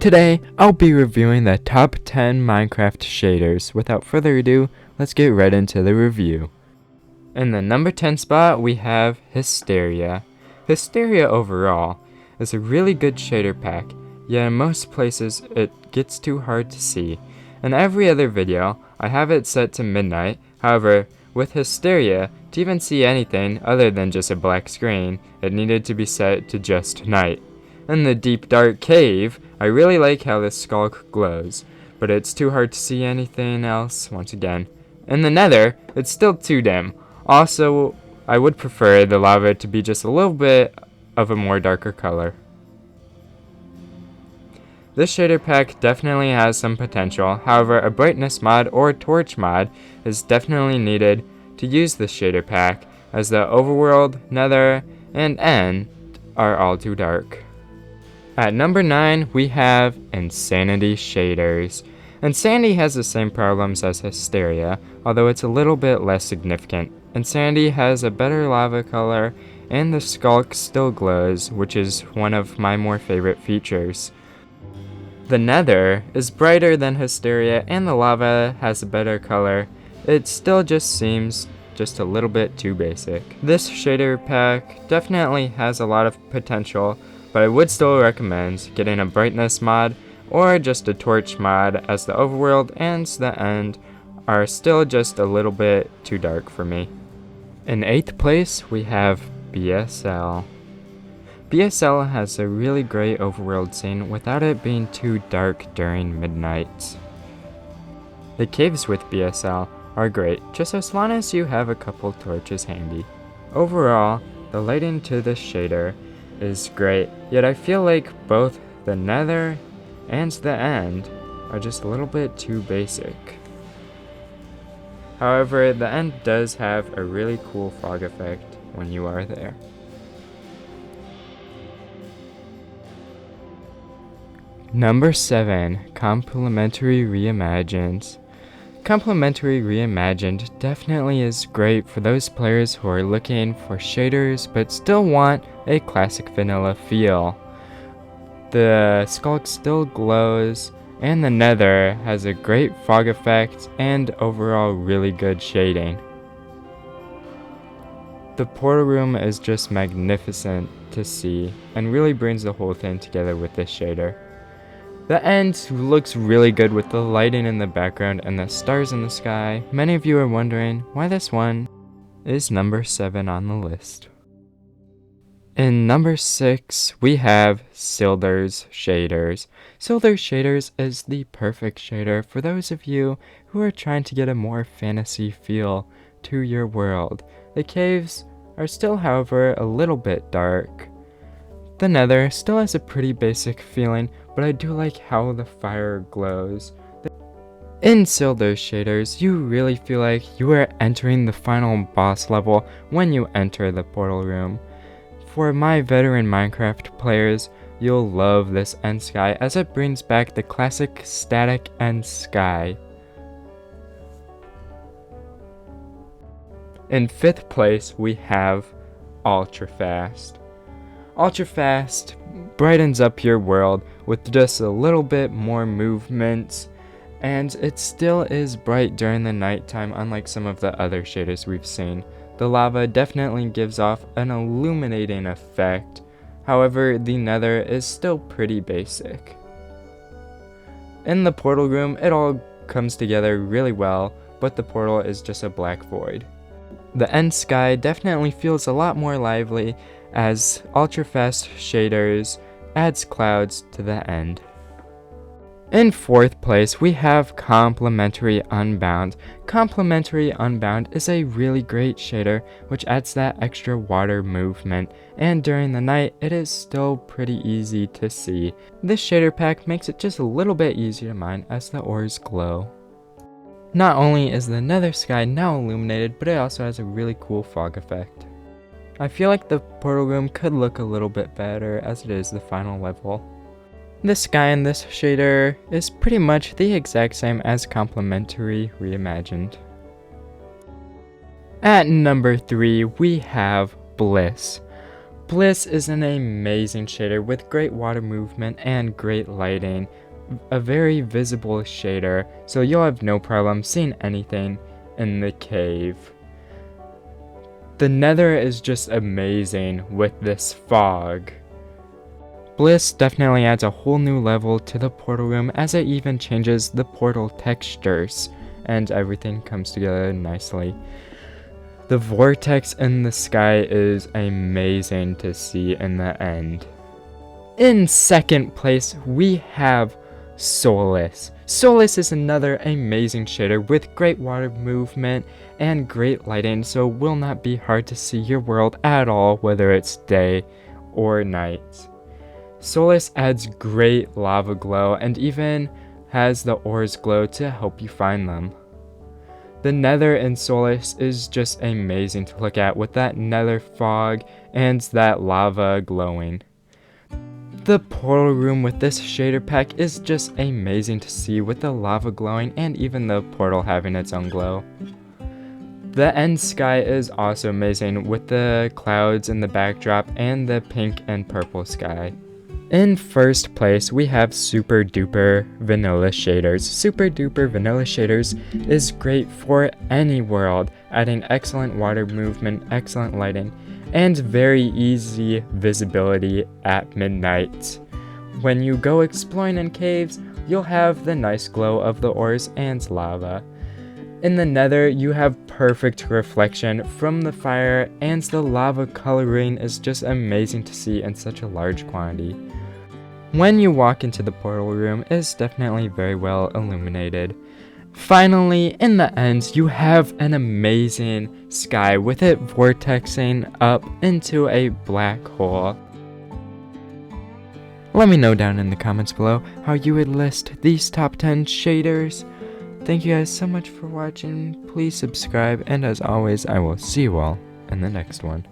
Today, I'll be reviewing the top 10 Minecraft shaders. Without further ado, let's get right into the review. In the number 10 spot, we have Hysteria. Hysteria overall is a really good shader pack, yet in most places it gets too hard to see. In every other video, I have it set to midnight. However, with Hysteria, to even see anything other than just a black screen, it needed to be set to just night. In the deep dark cave, I really like how this skulk glows, but it's too hard to see anything else once again. In the nether, it's still too dim. Also, I would prefer the lava to be just a little bit of a more darker color. This shader pack definitely has some potential, however a brightness mod or torch mod is definitely needed to use this shader pack, as the overworld, nether, and end are all too dark. At number 9, we have Insanity shaders. Insanity has the same problems as Hysteria, although it's a little bit less significant. Insanity has a better lava color, and the skulk still glows, which is one of my more favorite features. The nether is brighter than Hysteria, and the lava has a better color. It still just seems just a little bit too basic. This shader pack definitely has a lot of potential, but I would still recommend getting a brightness mod or just a torch mod, as the overworld and the end are still just a little bit too dark for me. In 8th place, we have BSL. BSL has a really great overworld scene without it being too dark during midnight. The caves with BSL are great, just as long as you have a couple torches handy. Overall, the lighting to this shader is great, yet I feel like both the nether and the end are just a little bit too basic. However, the end does have a really cool fog effect when you are there. Number 7, Complementary Reimagined. Complementary Reimagined definitely is great for those players who are looking for shaders but still want a classic vanilla feel. The skulk still glows, and the nether has a great fog effect and overall really good shading. The portal room is just magnificent to see and really brings the whole thing together with this shader. The end looks really good with the lighting in the background and the stars in the sky. Many of you are wondering why this one is number 7 on the list. In number 6, we have Sildur's shaders. Sildur shaders is the perfect shader for those of you who are trying to get a more fantasy feel to your world. The caves are still, however, a little bit dark. The nether still has a pretty basic feeling, but I do like how the fire glows. In Sildur shaders, you really feel like you are entering the final boss level when you enter the portal room. For my veteran Minecraft players, you'll love this end sky, as it brings back the classic static end sky. In 5th place, we have Ultrafast. Ultrafast brightens up your world with just a little bit more movement, and it still is bright during the nighttime, unlike some of the other shaders we've seen. The lava definitely gives off an illuminating effect, however the nether is still pretty basic. In the portal room, it all comes together really well, but the portal is just a black void. The end sky definitely feels a lot more lively, as Ultrafast shaders adds clouds to the end. In 4th place, we have Complementary Unbound. Complementary Unbound is a really great shader which adds that extra water movement, and during the night it is still pretty easy to see. This shader pack makes it just a little bit easier to mine as the ores glow. Not only is the nether sky now illuminated, but it also has a really cool fog effect. I feel like the portal room could look a little bit better, as it is the final level. The sky in this shader is pretty much the exact same as Complementary Reimagined. At number 3, we have Bliss. Bliss is an amazing shader with great water movement and great lighting. A very visible shader, so you'll have no problem seeing anything in the cave. The Nether is just amazing with this fog. Bliss definitely adds a whole new level to the portal room as it even changes the portal textures and everything comes together nicely. The vortex in the sky is amazing to see in the end. In second place, we have Solas. Solas is another amazing shader with great water movement and great lighting, so it will not be hard to see your world at all, whether it's day or night. Solas adds great lava glow and even has the ores glow to help you find them. The Nether in Solas is just amazing to look at with that nether fog and that lava glowing. The portal room with this shader pack is just amazing to see with the lava glowing and even the portal having its own glow. The end sky is also amazing with the clouds in the backdrop and the pink and purple sky. In first place, we have Superduper Vanilla Shaders. Superduper Vanilla Shaders is great for any world, adding excellent water movement, excellent lighting, and very easy visibility at midnight. When you go exploring in caves, you'll have the nice glow of the ores and lava. In the Nether, you have perfect reflection from the fire, and the lava coloring is just amazing to see in such a large quantity. When you walk into the portal room, it's definitely very well illuminated. Finally, in the end, you have an amazing sky with it vortexing up into a black hole. Let me know down in the comments below how you would list these top 10 shaders. Thank you guys so much for watching. Please subscribe, and as always, I will see you all in the next one.